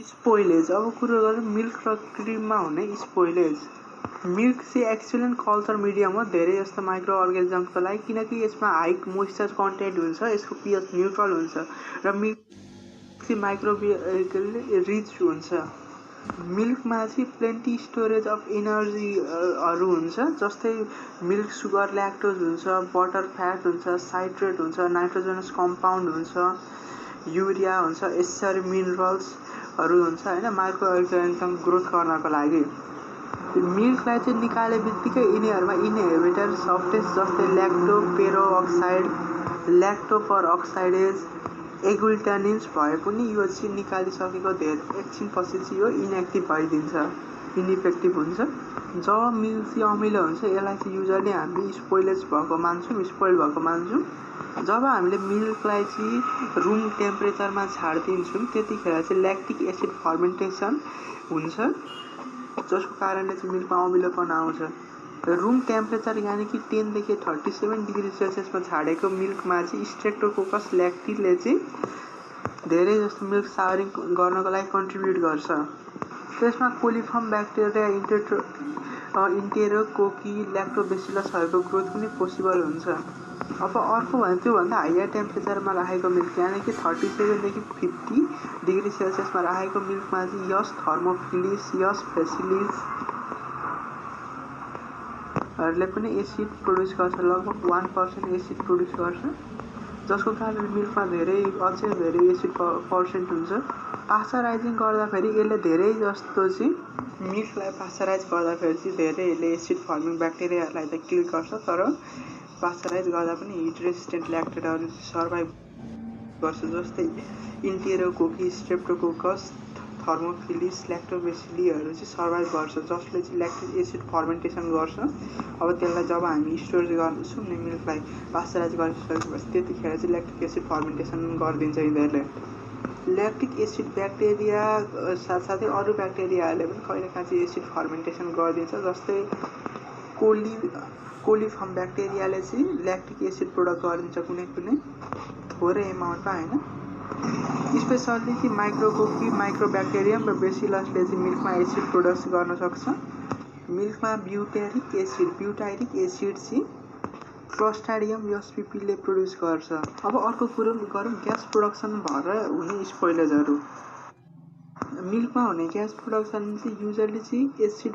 स्पोइलेज अब कुरो गरौँ मिल्क र क्रिममा हुने स्पोइलेज। मिल्क चाहिँ एक्सिलेन्ट कल्चर मिडियम हो धेरै जस्तो माइक्रो अर्गानिजम्सको लागि, किनकि यसमा हाई मोइस्चर कन्टेन्ट हुन्छ, यसको पिएच न्युट्रल हुन्छ र मिल्क चाहिँ माइक्रोबियलले रिच हुन्छ। मिल्कमा चाहिँ प्लेन्टी स्टोरेज अफ एनर्जीहरू हुन्छ, जस्तै मिल्क सुगर ल्याक्टोज हुन्छ, बटर फ्याट हुन्छ, साइट्रेट हुन्छ, नाइट्रोजनस कम्पाउन्ड हुन्छ, युरिया हुन्छ, एसेसरी मिनरल्सहरू हुन्छ होइन, माइक्रो अर्गानिजम ग्रोथ गर्नको लागि। मिल्कलाई चाहिँ निकाले बित्तिकै यिनीहरूमा इनहिबिटर सब्सटेन्स जस्तै ल्याक्टोपर अक्साइडेज एगुल्टानिन्स भए पनि यो चाहिँ निकालिसकेको धेरै एकछिनपछि चाहिँ यो इनइफेक्टिभ हुन्छ। जब मिल्क चाहिँ अमिलो हुन्छ यसलाई चाहिँ युजली हामीले स्पोइल भएको मान्छौँ। जब हामीले मिल्कलाई चाहिँ रुम टेम्परेचरमा छाडिदिन्छौँ त्यतिखेर चाहिँ ल्याक्टिक एसिड फर्मेन्टेसन हुन्छ, जसको कारणले चाहिँ मिल्कमा अमिलोपन आउँछ। रुम टेम्परेचर यानि कि 10 देखि 37 डिग्री सेल्सियसमा छाडेको मिल्कमा चाहिँ स्ट्रेप्टोकोकस ल्याक्टिले चाहिँ धेरै जस्तो मिल्क सावरिङ गर्नको लागि कन्ट्रिब्युट गर्छ। त्यसमा कोलिफर्म ब्याक्टेरिया, इन्टेरोकोकी, ल्याक्टोबेसिलसहरूको ग्रोथ पनि पोसिबल हुन्छ। अब अर्को भने त्योभन्दा हायर टेम्परेचरमा राखेको मिल्क यानि कि 37 देखि 50 डिग्री सेल्सियसमा राखेको मिल्कमा चाहिँ यस थर्मोफिलिस, यस फेसिलिसहरूले पनि एसिड प्रड्युस गर्छ, लगभग 1% एसिड प्रड्युस गर्छ, जसको कारण मिल्कमा अझै धेरै एसिड पर्सेन्ट हुन्छ। पास्चराइजिङ गर्दाखेरि यसले धेरै जस्तो चाहिँ मिल्कलाई पास्चराइज गर्दाखेरि चाहिँ धेरै यसले एसिड फर्मिङ ब्याक्टेरियाहरूलाई त किल गर्छ, तर पास्चराइज गर्दा पनि हिट रेसिस्टेन्ट ल्याक्टेटहरू सर्भाइभ गर्छ, जस्तै इन्टेरोकोकी, स्ट्रेप्टोकोकस, थर्मोफिलिस, ल्याक्टोबेसिलीहरू चाहिँ सर्भाइभ गर्छ, जसले चाहिँ ल्याक्टिक एसिड फर्मेन्टेसन गर्छ। अब त्यसलाई जब हामी स्टोरेज गर्छौँ नि मिल्कलाई पास्चराइज गरिसकेपछि त्यतिखेर चाहिँ ल्याक्टिक एसिड फर्मेन्टेसन गरिदिन्छ यिनीहरूले। ल्याक्टिक एसिड ब्याक्टेरिया साथसाथै अरू ब्याक्टेरियाहरूले पनि कहिलेकाहीँ चाहिँ एसिड फर्मेन्टेसन गरिदिन्छ, जस्तै कोलिफर्म ब्याक्टेरियाले चाहिँ ल्याक्टिक एसिड प्रोडक्ट गरिदिन्छ कुनै थोरै एमाउन्टमा होइन। स्पेसल्ली चाहिँ माइक्रोकोकी, माइक्रोब्याक्टेरियम र बेसिलसले चाहिँ मिल्कमा एसिड प्रोडक्ट गर्न सक्छ। मिल्कमा ब्युटाइरिक एसिड चाहिँ क्लोस्ट्राडियम एसपीपीले प्रड्युस गर्छ। अब अर्को कुरो गरौँ ग्यास प्रोडक्सन भएर हुने स्पोइलेजहरू। मिल्कमा हुने ग्यास प्रोडक्सन चाहिँ युजली चाहिँ एसिड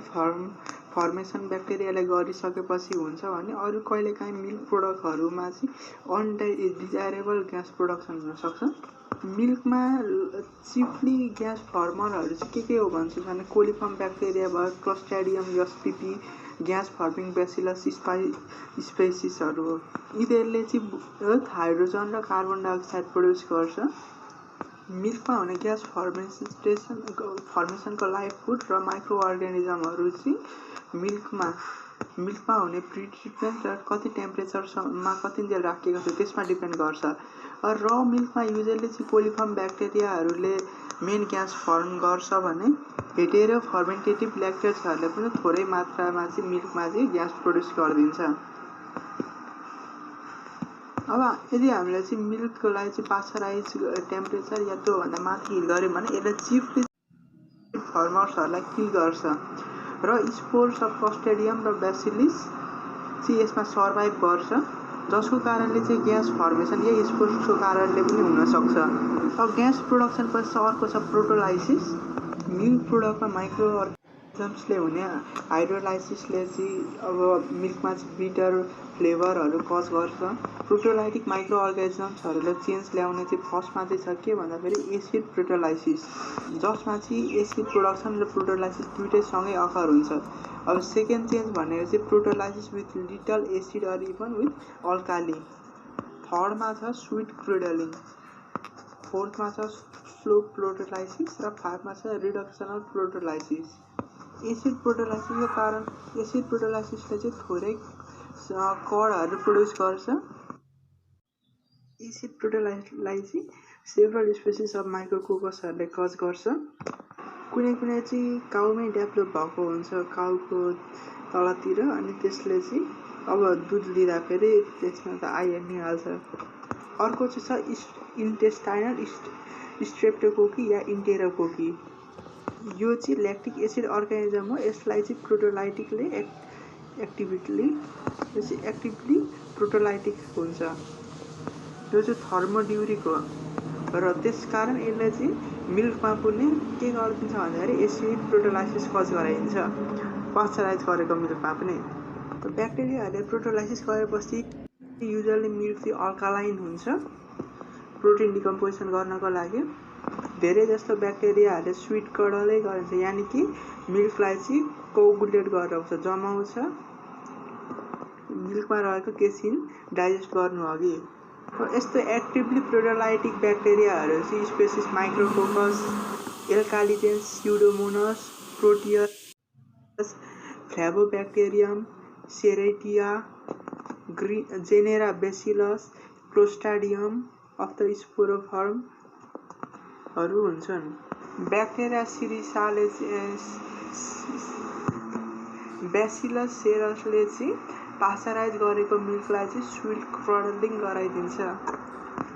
फर्मेसन ब्याक्टेरियाले गरिसकेपछि हुन्छ भने अरू कहिलेकाहीँ मिल्क प्रोडक्टहरूमा चाहिँ अनडिजायरेबल ग्यास प्रोडक्सन हुनसक्छ। मिल्कमा चिफली ग्यास फर्मरहरू चाहिँ के हो भन्छ भने कोलिफर्म ब्याक्टेरिया भयो, क्लोस्ट्राडियम एसपीपी, ग्यास फर्मिङ बेसिलस स्पेसिसहरू हो। यिनीहरूले चाहिँ हाइड्रोजन र कार्बन डाइअक्साइड प्रड्युस गर्छ। मिल्कमा हुने ग्यास फर्मेसनको लाइफ फुड र माइक्रो अर्गानिजमहरू चाहिँ मिल्कमा हुने प्रिट्रिटमेन्ट र कति टेम्परेचरमा कतिन्जेल राखिएको छ त्यसमा डिपेन्ड गर्छ। र मिल्कमा युजली चाहिँ कोलिफर्म ब्याक्टेरियाहरूले मेन ग्यास फर्म गर्छ भने हेटेरो फर्मेन्टेटिभ ल्याक्टेट्सहरूले पनि थोरै मात्रामा चाहिँ मिल्कमा चाहिँ ग्यास प्रड्युस गरिदिन्छ। अब यदि हामीले चाहिँ मिल्कलाई चाहिँ पास्चराइज टेम्परेचर या त्योभन्दा माथि हिट गऱ्यौँ भने यसले चिफली फर्मर्सहरूलाई किल गर्छ र स्पोर्स अफ क्लोस्ट्राडियम र बेसिलिस चाहिँ यसमा सर्भाइभ गर्छ, जसको कारणले चाहिँ ग्यास फर्मेसन या स्पोर्सको कारणले पनि हुनसक्छ। अब ग्यास प्रोडक्सन पछि अर्को छ प्रोटोलाइसिस। मिल्क प्रोडक्टमा माइक्रो अर्गानिजम्सले हुने हाइड्रोलाइसिसले चाहिँ अब मिल्कमा चाहिँ बिटर फ्लेभरहरू कज गर्छ। प्रोटोलाइटिक माइक्रो अर्गानिजम्सहरूले चेन्ज ल्याउने चाहिँ फर्स्टमा चाहिँ छ के भन्दाखेरि एसिड प्रोटोलाइसिस, जसमा चाहिँ एसिड प्रोडक्सन र प्रोटोलाइसिस दुइटै सँगै अकर हुन्छ। अब सेकेन्ड चेन्ज भनेको चाहिँ proteolysis with little acid or even with alkali. थर्डमा छ स्विट क्रुडलिङ, फोर्थमा छ स्लो प्रोटोलाइसिस र फाइभमा छ रिडक्सनल प्रोटोलाइसिस। एसिड प्रोटोलाइसिसले चाहिँ थोरै कडहरू प्रड्युस गर्छ। Acid proteolysis several species of माइक्रोकोकसहरूले कज गर्छ। कुनै चाहिँ काउमै डेभलप भएको हुन्छ काउको तलतिर, अनि त्यसले चाहिँ अब दुध लिँदाखेरि त्यसमा त आइहाल्छ। अर्को चाहिँ छ इन्टेस्टाइनल स्ट्रेप्टोकोकी या इन्टेरोकोकी। यो चाहिँ ल्याक्टिक एसिड अर्गानिजम हो। यसलाई चाहिँ प्रोटोलाइटिकले एक्टिभली प्रोटोलाइटिक हुन्छ। यो चाहिँ थर्मोड्युरिक हो र त्यसकारण यसले चाहिँ मिल्कमा पनि के गरिदिन्छ भन्दाखेरि एसिड प्रोटोलाइसिस कज गराइदिन्छ पास्चराइज गरेको मिल्कमा पनि। ब्याक्टेरियाहरूले प्रोटोलाइसिस गरेपछि युजली मिल्क चाहिँ अल्कालाइन हुन्छ प्रोटिन डिकम्पोजिसन गर्नको लागि। धेरै जस्तो ब्याक्टेरियाहरूले स्विट कडलै गरिन्छ, यानि कि मिल्कलाई चाहिँ कोगुलेट गरेर जमाउँछ मिल्कमा रहेको केसिन डाइजेस्ट गर्नु अघि। यस्तो एक्टिभली प्रोटोलाइटिक ब्याक्टेरियाहरू चाहिँ species Micrococcus, Alcaligenes, Pseudomonas, Proteus, Flavobacterium, Serratia, genera Bacillus, Clostridium of the स्पोरोफर्महरू हुन्छन्। ब्याक्टेरिया बेसिलस सेरसले चाहिँ पास्चराइज गरेको मिल्कलाई चाहिँ स्विट क्रडलिङ गराइदिन्छ।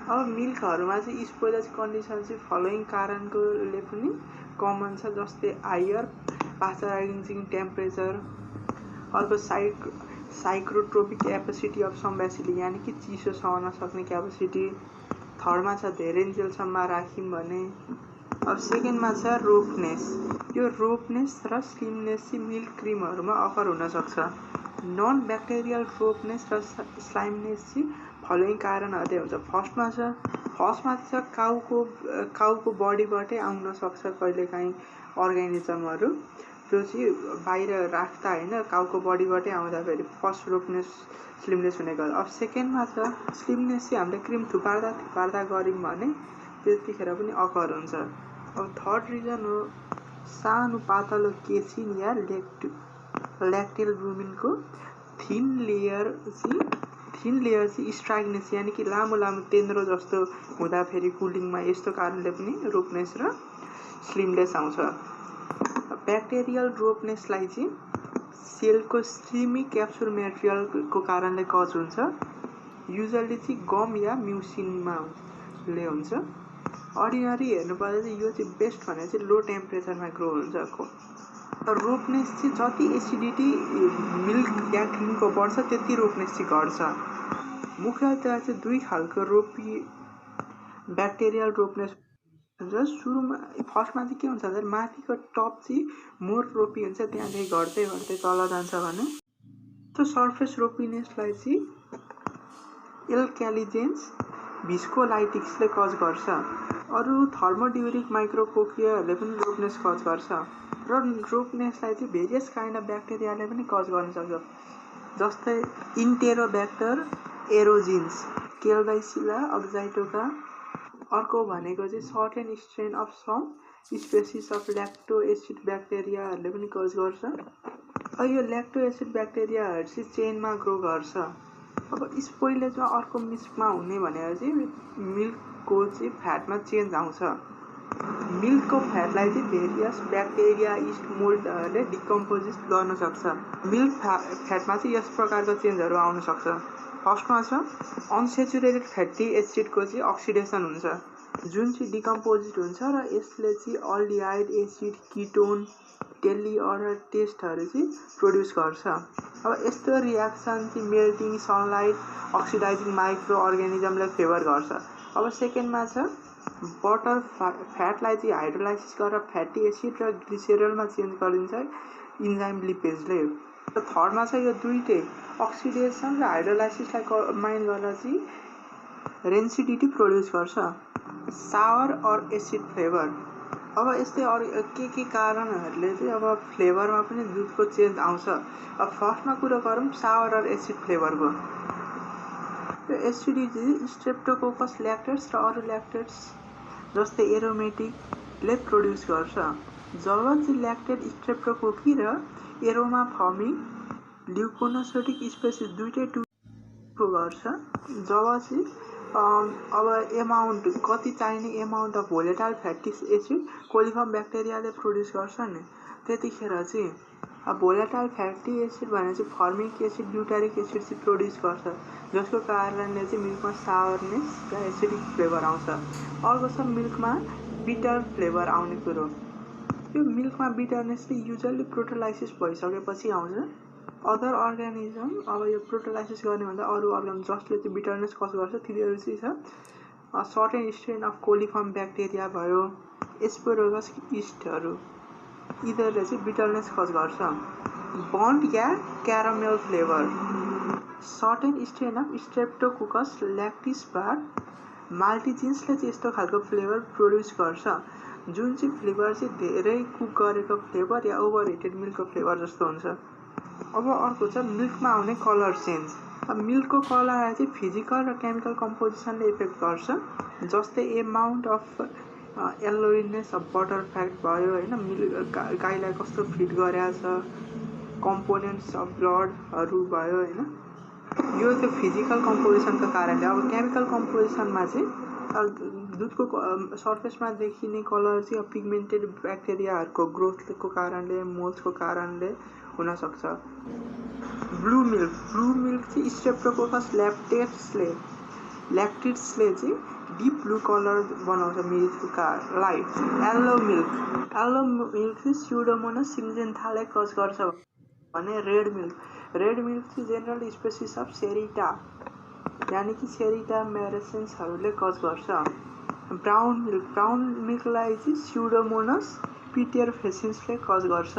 अब मिल्कहरूमा चाहिँ स्पोरेज कन्डिसन चाहिँ फलोइङ कारणकोले पनि कमन छ, जस्तै आयर, पास्चराइजिङ टेम्परेचर, अर्को साइक्रोट्रोपिक क्यापेसिटी अफ सम बेसिली, यानि कि चिसो सहन सक्ने क्यापेसिटी। थर्डमा छ धेरै जेलसम्म राख्यौँ भने। अब सेकेन्डमा छ रोपनेस। यो रोपनेस र स्लिमनेस चाहिँ मिल्क क्रिमहरूमा अकर हुनसक्छ। नन ब्याक्टेरियल रोपनेस र स्लाइमनेस चाहिँ फलोइङ कारणहरूले हुन्छ। फर्स्टमा छ काउको बडीबाटै आउन सक्छ कहिलेकाहीँ अर्गानिजमहरू, जो चाहिँ बाहिर राख्दा होइन काउको बडीबाटै आउँदाखेरि फर्स्ट रोपनेस स्लिमनेस हुने गर्छ। अब सेकेन्डमा छ स्लिमनेस चाहिँ हामीले क्रिम थुपार्दा गऱ्यौँ भने त्यतिखेर पनि अकर हुन्छ। अब थर्ड रिजन हो सानो पातलो केसिन या ल्याक्टेल रुमिनको थिन लेयर चाहिँ स्ट्राइकनेस, यानि कि लामो तेन्द्रो जस्तो हुँदाखेरि कुलिङमा, यस्तो कारणले पनि रोपनेस र स्लिमनेस आउँछ। ब्याक्टेरियल रोपनेसलाई चाहिँ सेलको स्ट्रिमी क्याप्सुल मेटेरियलको कारणले कज हुन्छ। युजली चाहिँ गम या म्युसिनले हुन्छ। अर्डिनरी हेर्नुपर्दा चाहिँ यो चाहिँ बेस्ट भने चाहिँ लो टेम्परेचरमा ग्रो हुन्छ। रोपनेस चाहिँ जति एसिडिटी मिल्क या क्रिमको बढ्छ त्यति रोपनेस चाहिँ घट्छ। मुख्यतया चाहिँ दुई खालको ब्याक्टेरियल रोपनेस हुन्छ। सुरुमा फर्स्टमा चाहिँ के हुन्छ भन्दा माथिको टप चाहिँ मोर रोपी हुन्छ, त्यहाँदेखि घट्दै तल जान्छ भने। त्यो सर्फेस रोपिनेसलाई चाहिँ एल्कालिजेन्स भिस्कोलाइटिक्सले कज गर्छ। अरू थर्मोड्युरिक माइक्रोकोकियाहरूले पनि रोपनेस कज गर्छ र रोपनेसलाई चाहिँ भेरियस काइन्ड अफ ब्याक्टेरियाले पनि कज गर्न सक्छ, जस्तै इन्टेरोब्याक्टर एरोजिन्स, केल्बाइसिला अक्जाइटोका। अर्को भनेको चाहिँ certain strain of some species of lacto acid ब्याक्टेरियाहरूले पनि कज गर्छ। यो ल्याक्टो एसिड ब्याक्टेरियाहरू चाहिँ चेनमा ग्रो गर्छ। अब स्पोइलेजमा अर्को मिसमा हुने भनेर चाहिँ मिल्कको चाहिँ फ्याटमा चेन्ज आउँछ। मिल्कको फ्याटलाई चाहिँ भेरियस ब्याक्टेरिया, इस्ट, मोल्डहरूले डिकम्पोजिस गर्न सक्छ। मिल्क फ्याटमा चाहिँ यस प्रकारको चेन्जहरू आउन सक्छ। फर्स्टमा छ अनसेचुरेटेड फ्याटी एसिडको चाहिँ अक्सिडेसन हुन्छ, जुन चाहिँ डिकम्पोजिट हुन्छ र यसले चाहिँ अल्डिहाइड एसिड, किटोन, टेलिअडर टेस्टहरू चाहिँ प्रोड्युस गर्छ। अब यस्तो रियाक्सन चाहिँ melting, sunlight, oxidising micro अर्गानिजमले favour गर्छ। अब सेकेन्डमा छ बटर फ्याटलाई चाहिँ हाइड्रोलाइसिस गरेर फ्याटी एसिड र ग्लिसेरलमा चेन्ज गरिदिन्छ इन्जाइम लिपेजले। र थर्डमा छ यो दुईटै अक्सिडेसन र हाइड्रोलाइसिसलाई कम्बाइन गरेर चाहिँ रेन्सिडिटी प्रोड्युस गर्छ, सावर और एसिड फ्लेभर। अब यस्तै के कारणहरूले चाहिँ अब फ्लेभरमा पनि दुधको चेन्ज आउँछ। अब फर्स्टमा कुरो गरौँ सावर और एसिड फ्लेभरको। यो एसिडिटी स्ट्रेप्टोकोकस ल्याक्टेट्स र अरू ल्याक्टेट्स जस्तै एरोमेटिकले प्रोड्युस गर्छ। जब चाहिँ ल्याक्टेट स्ट्रेप्टोकोकी र एरोमा फर्मिङ ल्युकोनोसिटिक स्पेसिस दुईटै टुको गर्छ। जब चाहिँ अब एमाउन्ट कति चाहिने amount of volatile fatty acid coliform ब्याक्टेरियाले प्रोड्युस गर्छ नि, त्यतिखेर चाहिँ अब भोलेटाइल फ्याटी एसिड भने चाहिँ फर्मिक एसिड, ब्युटारिक एसिड चाहिँ प्रोड्युस गर्छ, जसको कारणले चाहिँ मिल्कमा सावरनेस र एसिडिक फ्लेभर आउँछ। अर्को छ मिल्कमा बिटर फ्लेभर आउने कुरो। यो मिल्कमा बिटरनेसले युजली प्रोटोलाइसिस भइसकेपछि आउँछ। अदर अर्गानिजम, अब यो प्रोटोलाइसिस गर्ने भन्दा अरू अर्गानिजम जसले चाहिँ बिटरनेस कज गर्छ तिनीहरू चाहिँ छ certain strain of coliform bacteria भयो, एस्पेरोगस इस्टहरू, यिनीहरूले चाहिँ बिटरनेस कज गर्छ। बन्ड या caramel flavour, certain strain of Streptococcus lactis बाट माल्टिजिन्सले चाहिँ यस्तो खालको फ्लेभर प्रड्युस गर्छ जुन चाहिँ फ्लेभर चाहिँ धेरै कुक गरेको फ्लेभर या ओभर हिटेड मिल्कको फ्लेभर जस्तो हुन्छ। अब अर्को छ मिल्कमा आउने कलर चेन्ज। अब मिल्कको कलरलाई चाहिँ फिजिकल र केमिकल कम्पोजिसनले इफेक्ट गर्छ, जस्तै amount of yellowness of butter fat भयो होइन, गाईलाई कस्तो फिड गरेको छ, कम्पोनेन्ट्स अफ ब्लडहरू भयो होइन, यो त्यो फिजिकल कम्पोजिसनको कारणले। अब केमिकल कम्पोजिसनमा चाहिँ दुधको सर्फेसमा देखिने कलर चाहिँ पिगमेन्टेड ब्याक्टेरियाहरूको ग्रोथको कारणले, मोल्सको कारणले हुनसक्छ। ब्लू मिल्क चाहिँ स्ट्रेप्टोकोकस ल्याक्टिड्सले चाहिँ डिप ब्लू कलर बनाउँछ मिल्कका लाइट। येल्लो मिल्क चाहिँ स्युडोमोनास सिन्जेन्थाले कज गर्छ भने रेड मिल्क चाहिँ जेनरल स्पेसिस अफ सेरिटा यानि कि सेरिटा मेरेसेन्सहरूले कज गर्छ। ब्राउन मिल्कलाई चाहिँ स्युडोमोनास पिटेरफेसिन्सले कज गर्छ।